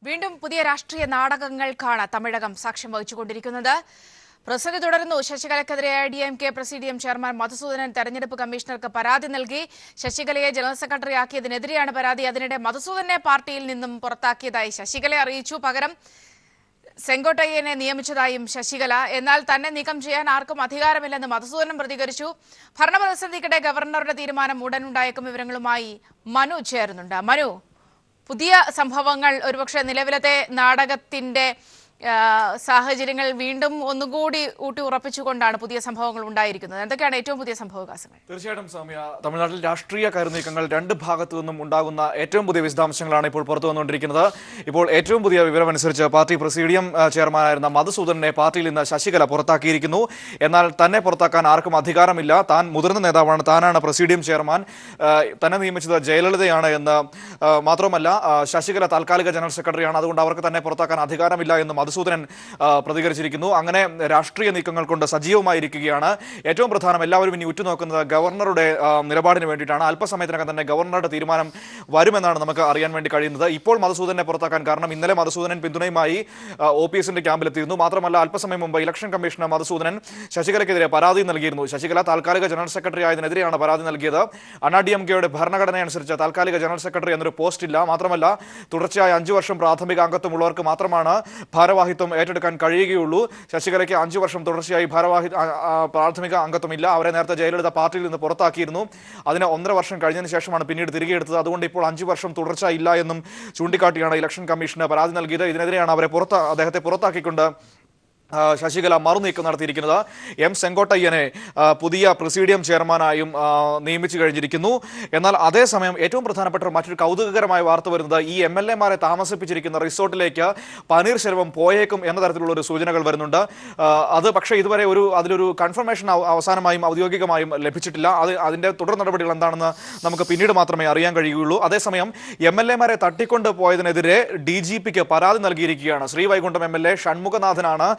വീണ്ടും പുതിയ രാഷ്ട്രീയ നാടകങ്ങൾക്കാണ് തമിഴകം സാക്ഷ്യം വഹിച്ചുകൊണ്ടിരിക്കുന്നത്. പ്രസംഗം തുടർന്നു. ശശികലയ്ക്കെതിരെ DMK പ്രസിഡിയം ചെയർമാൻ മധുസൂദനൻ തെരഞ്ഞെടുപ്പ് കമ്മീഷണർക്ക് പരാതി നൽകി. ശശികലയെ ജനറൽ സെക്രട്ടറി ആക്കിയതിനെതിരെയാണ് പരാതി. അതിനിടെ മധുസൂദനെ പാർട്ടിയിൽ നിന്നും പുറത്താക്കിയതായി ശശികല അറിയിച്ചു. പകരം സെങ്കോട്ടയ്യനെ നിയമിച്ചതായും ശശികല. എന്നാൽ തന്നെ നീക്കം ചെയ്യാൻ ആർക്കും അധികാരമില്ലെന്ന് മധുസൂദനൻ പ്രതികരിച്ചു. ഭരണപ്രതിസന്ധിക്കിടെ ഗവർണറുടെ തീരുമാനം ഉടനുണ്ടായേക്കും. വിവരങ്ങളുമായി മനു ചേരുന്നുണ്ട്. മനു, പുതിയ സംഭവങ്ങൾ ഒരുപക്ഷെ നിലവിലത്തെ നാടകത്തിന്റെ സാഹചര്യങ്ങൾ വീണ്ടും ഒന്നുകൂടി ഊട്ടി ഉറപ്പിച്ചുകൊണ്ടാണ് പുതിയ സംഭവങ്ങൾ ഉണ്ടായിരിക്കുന്നത്. എന്തൊക്കെയാണ് ഏറ്റവും പുതിയ സംഭവവികാസങ്ങൾ? തീർച്ചയായിട്ടും സൗമ്യ, തമിഴ്നാട്ടിൽ രാഷ്ട്രീയ കരുനീക്കങ്ങൾ രണ്ട് ഭാഗത്തു നിന്നും ഉണ്ടാകുന്ന ഏറ്റവും പുതിയ വിശദാംശങ്ങളാണ് ഇപ്പോൾ പുറത്തു വന്നുകൊണ്ടിരിക്കുന്നത്. ഇപ്പോൾ ഏറ്റവും പുതിയ വിവരമനുസരിച്ച് പാർട്ടി പ്രസിഡിയം ചെയർമാനായിരുന്ന മധുസൂദനെ പാർട്ടിയിൽ നിന്ന് ശശികല പുറത്താക്കിയിരിക്കുന്നു. എന്നാൽ തന്നെ പുറത്താക്കാൻ ആർക്കും അധികാരമില്ല. താൻ മുതിർന്ന നേതാവാണ്, താനാണ് പ്രസിഡിയം ചെയർമാൻ, തന്നെ നിയമിച്ചത് ജയലളിതയാണ് എന്ന് മാത്രമല്ല ശശികല താൽക്കാലിക ജനറൽ സെക്രട്ടറിയാണ്, അതുകൊണ്ട് അവർക്ക് തന്നെ പുറത്താക്കാൻ അധികാരമില്ല എന്ന് മധുസൂദനൻ പ്രതികരിച്ചിരിക്കുന്നു. അങ്ങനെ രാഷ്ട്രീയ നീക്കങ്ങൾ കൊണ്ട് സജീവമായിരിക്കുകയാണ്. ഏറ്റവും പ്രധാനം, എല്ലാവരും ഇനി ഉറ്റുനോക്കുന്നത് ഗവർണറുടെ നിലപാടിന് വേണ്ടിയിട്ടാണ്. അല്പസമയത്തിനകം തന്നെ ഗവർണറുടെ തീരുമാനം വരുമെന്നാണ് നമുക്ക് അറിയാൻ വേണ്ടി കഴിയുന്നത്. ഇപ്പോൾ മധുസൂദനെ പുറത്താക്കാൻ കാരണം ഇന്നലെ മധുസൂദനൻ പിന്തുണയുമായി OPSന്റെ ക്യാമ്പിലെത്തിയിരുന്നു. മാത്രമല്ല അല്പസമയം മുമ്പ് ഇലക്ഷൻ കമ്മീഷണർ മധുസൂദനൻ ശശികലയ്ക്കെതിരെ പരാതി നൽകിയിരുന്നു. ശശികല താൽക്കാലിക ജനറൽ സെക്രട്ടറി ആയതിനെതിരെയാണ് പരാതി നൽകിയത്. DMKയുടെ ഭരണഘടനയനുസരിച്ച് താൽക്കാലിക ജനറൽ സെക്രട്ടറി എന്നൊരു പോസ്റ്റ് ഇല്ല. മാത്രമല്ല തുടർച്ചയായ 5 വർഷം പ്രാഥമിക അംഗത്വമുള്ളവർക്ക് മാത്രമാണ് ഭാരവാഹിത്വം ഏറ്റെടുക്കാൻ കഴിയുകയുള്ളൂ. ശശികലയ്ക്ക് 5 വർഷം തുടർച്ചയായി പ്രാഥമിക അംഗത്വമില്ല. അവരെ നേരത്തെ ജയലളിത പാർട്ടിയിൽ നിന്ന് പുറത്താക്കിയിരുന്നു. അതിന് 1.5 വർഷം കഴിഞ്ഞതിന് ശേഷമാണ് പിന്നീട് തിരികെ എടുത്തത്. അതുകൊണ്ട് ഇപ്പോൾ 5 വർഷം തുടർച്ച ഇല്ല എന്നും ചൂണ്ടിക്കാട്ടിയാണ് ഇലക്ഷൻ കമ്മീഷന് പരാതി നൽകിയത്. ഇതിനെതിരെയാണ് അദ്ദേഹത്തെ പുറത്താക്കിക്കൊണ്ട് ശശികല മറുനീക്കം നടത്തിയിരിക്കുന്നത്. സെങ്കോട്ടയ്യനെ പുതിയ പ്രസിഡിയം ചെയർമാനായും നിയമിച്ചു കഴിഞ്ഞിരിക്കുന്നു. എന്നാൽ അതേസമയം ഏറ്റവും പ്രധാനപ്പെട്ട മറ്റൊരു കൗതുകകരമായ വാർത്ത വരുന്നത് ഈ MLA-മാരെ താമസിപ്പിച്ചിരിക്കുന്ന റിസോർട്ടിലേക്ക് പനീർശെൽവം പോയേക്കും എന്ന തരത്തിലുള്ള ഒരു സൂചനകൾ വരുന്നുണ്ട്. അത് പക്ഷേ ഇതുവരെ അതിലൊരു കൺഫർമേഷൻ അവസാനമായും ഔദ്യോഗികമായും ലഭിച്ചിട്ടില്ല. അതിന്റെ തുടർ നടപടികൾ എന്താണെന്ന് നമുക്ക് പിന്നീട് മാത്രമേ അറിയാൻ കഴിയുകയുള്ളൂ. അതേസമയം MLA-മാരെ തട്ടിക്കൊണ്ടു പോയതിനെതിരെ DGPക്ക് പരാതി നൽകിയിരിക്കുകയാണ്. ശ്രീവൈകുണ്ഠം MLA ഷൺമുഖനാഥനാണ്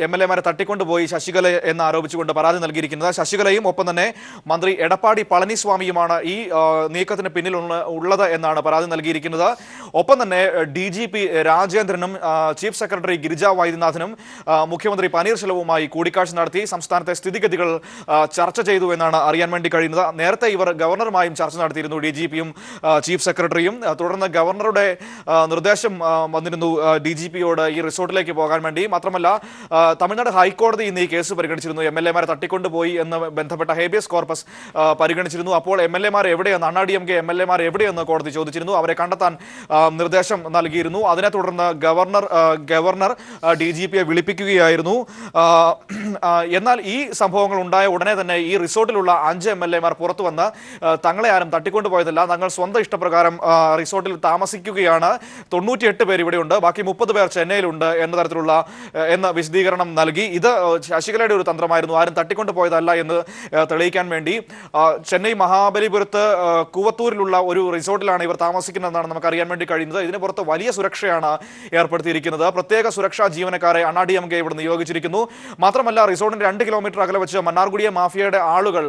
MLA-മാരെ തട്ടിക്കൊണ്ടുപോയി ശശികല എന്ന് ആരോപിച്ചുകൊണ്ട് പരാതി നൽകിയിരിക്കുന്നത്. ശശികലയും ഒപ്പം തന്നെ മന്ത്രി എടപ്പാടി പളനിസ്വാമിയുമാണ് ഈ നീക്കത്തിന് പിന്നിൽ ഉള്ളത് എന്നാണ് പരാതി നൽകിയിരിക്കുന്നത്. ഒപ്പം തന്നെ DGP രാജേന്ദ്രനും ചീഫ് സെക്രട്ടറി ഗിരിജ വൈദ്യനാഥനും മുഖ്യമന്ത്രി പനീർശെൽവവുമായി കൂടിക്കാഴ്ച നടത്തി സംസ്ഥാനത്തെ സ്ഥിതിഗതികൾ ചർച്ച ചെയ്തു എന്നാണ് അറിയാൻ വേണ്ടി കഴിയുന്നത്. നേരത്തെ ഇവർ ഗവർണറുമായും ചർച്ച നടത്തിയിരുന്നു, DGPയും ചീഫ് സെക്രട്ടറിയും. തുടർന്ന് ഗവർണറുടെ നിർദ്ദേശം വന്നിരുന്നു DGPയോട് ഈ റിസോർട്ടിലേക്ക് പോകാൻ വേണ്ടി. മാത്രമല്ല തമിഴ്നാട് ഹൈക്കോടതി ഇന്ന് ഈ കേസ് പരിഗണിച്ചിരുന്നു. MLA-മാരെ തട്ടിക്കൊണ്ടുപോയി എന്ന് ബന്ധപ്പെട്ട ഹേബിയസ് കോർപ്പസ് പരിഗണിച്ചിരുന്നു. അപ്പോൾ MLA-മാർ എവിടെയെന്ന്, DMK MLA-മാർ എവിടെയെന്ന് കോടതി ചോദിച്ചിരുന്നു. അവരെ കണ്ടെത്താൻ നിർദ്ദേശം നൽകിയിരുന്നു. അതിനെ തുടർന്ന് ഗവർണർ DGPയെ വിളിപ്പിക്കുകയായിരുന്നു. എന്നാൽ ഈ സംഭവങ്ങൾ ഉണ്ടായ ഉടനെ തന്നെ ഈ റിസോർട്ടിലുള്ള 5 MLA-മാർ പുറത്തു വന്ന് തങ്ങളെ ആരും തട്ടിക്കൊണ്ടുപോയതല്ല, തങ്ങൾ സ്വന്തം ഇഷ്ടപ്രകാരം റിസോർട്ടിൽ താമസിക്കുകയാണ്, 98 പേർ ഇവിടെയുണ്ട്, ബാക്കി 30 പേർ ചെന്നൈയിലുണ്ട് എന്ന തരത്തിലുള്ള വിശദീകരണം നൽകി. ഇത് ശശികലയുടെ ഒരു തന്ത്രമായിരുന്നു, ആരും തട്ടിക്കൊണ്ടുപോയതല്ല എന്ന് തെളിയിക്കാൻ വേണ്ടി. ചെന്നൈ മഹാബലിപുരത്ത് കൂവത്തൂരിലുള്ള ഒരു റിസോർട്ടിലാണ് ഇവർ താമസിക്കുന്നതെന്നാണ് നമുക്ക് അറിയാൻ വേണ്ടി കഴിയുന്നത്. ഇതിന് പുറത്ത് വലിയ സുരക്ഷയാണ് ഏർപ്പെടുത്തിയിരിക്കുന്നത്. പ്രത്യേക സുരക്ഷാ ജീവനക്കാരെ DMK ഇവിടെ നിയോഗിച്ചിരിക്കുന്നു. മാത്രമല്ല റിസോർട്ടിന് 2 കിലോമീറ്റർ അകലെ വെച്ച് മന്നാർഗുഡിയ മാഫിയയുടെ ആളുകൾ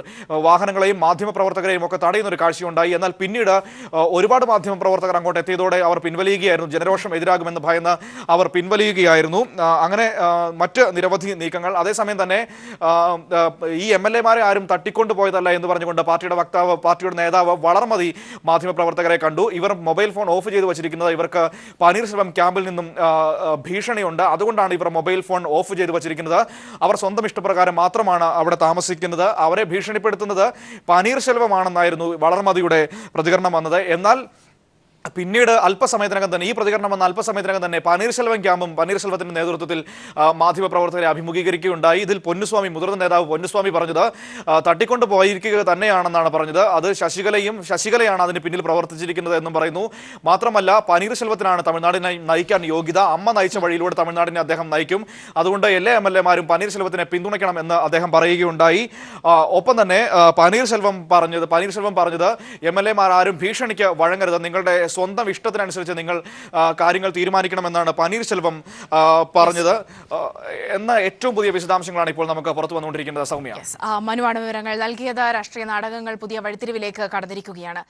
വാഹനങ്ങളെയും മാധ്യമപ്രവർത്തകരെയും ഒക്കെ തടയുന്ന ഒരു കാഴ്ചയുണ്ടായി. എന്നാൽ പിന്നീട് ഒരുപാട് മാധ്യമപ്രവർത്തകർ അങ്ങോട്ട് എത്തിയതോടെ അവർ പിൻവലിയുകയായിരുന്നു. ജനരോഷം എതിരാകുമെന്ന് ഭയന്ന് അവർ പിൻവലിയുകയായിരുന്നു. അങ്ങനെ മറ്റ് നിരവധി നീക്കങ്ങൾ. അതേസമയം തന്നെ ഈ MLA-മാരെ ആരും തട്ടിക്കൊണ്ടുപോയതല്ല എന്ന് പറഞ്ഞുകൊണ്ട് പാർട്ടിയുടെ നേതാവ് വളർമതി മാധ്യമപ്രവർത്തകരെ കണ്ടു. ഇവർ മൊബൈൽ ഫോൺ ഓഫ് ചെയ്ത് വച്ചിരിക്കുന്നത് ഇവർക്ക് പനീർശെൽവം ക്യാമ്പിൽ നിന്നും ഭീഷണിയുണ്ട്, അതുകൊണ്ടാണ് ഇവർ മൊബൈൽ ഫോൺ ഓഫ് ചെയ്ത് വച്ചിരിക്കുന്നത്. അവർ സ്വന്തം ഇഷ്ടപ്രകാരം മാത്രമാണ് അവിടെ താമസിക്കുന്നത്. അവരെ ഭീഷണിപ്പെടുത്തുന്നത് പനീർശെൽവമാണെന്നായിരുന്നു വളർമതിയുടെ പ്രതികരണം വന്നത്. എന്നാൽ പിന്നീട് അല്പസമയത്തിനകം തന്നെ ഈ പ്രതികരണം വന്ന അല്പസമയത്തിനകം തന്നെ പനീർശെൽവം ക്യാമ്പും പനീർശെൽവത്തിന്റെ നേതൃത്വത്തിൽ മാധ്യമപ്രവർത്തകരെ അഭിമുഖീകരിക്കുകയുണ്ടായി. ഇതിൽ മുതിർന്ന നേതാവ് പൊന്നുസ്വാമി പറഞ്ഞത് തട്ടിക്കൊണ്ടു പോയിരിക്കുക തന്നെയാണെന്നാണ് പറഞ്ഞത്. അത് ശശികലയാണ് അതിന് പിന്നിൽ പ്രവർത്തിച്ചിരിക്കുന്നത് എന്നും പറയുന്നു. മാത്രമല്ല പനീർശെൽവത്തിനാണ് തമിഴ്നാടിനെ നയിക്കാൻ യോഗ്യത, അമ്മ നയിച്ച വഴിയിലൂടെ തമിഴ്നാടിനെ അദ്ദേഹം നയിക്കും, അതുകൊണ്ട് എല്ലാ MLA-മാരും പനീർശെൽവത്തിനെ പിന്തുണയ്ക്കണം എന്ന് അദ്ദേഹം പറയുകയുണ്ടായി. ഒപ്പം തന്നെ പനീർശെൽവം പറഞ്ഞത് MLA-മാർ ആരും ഭീഷണിക്ക് വഴങ്ങരുത്, നിങ്ങളുടെ സ്വന്തം ഇഷ്ടത്തിനനുസരിച്ച് നിങ്ങൾ കാര്യങ്ങൾ തീരുമാനിക്കണമെന്നാണ് പനീർശെൽവം പറഞ്ഞത് എന്ന ഏറ്റവും പുതിയ വിശദാംശങ്ങളാണ് ഇപ്പോൾ നമുക്ക് പുറത്തു വന്നുകൊണ്ടിരിക്കുന്നത്. സൗമ്യ, മനുവാണ് വിവരങ്ങൾ നൽകിയത്. രാഷ്ട്രീയ നാടകങ്ങൾ പുതിയ വഴിത്തിരിവിലേക്ക് കടന്നിരിക്കുകയാണ്.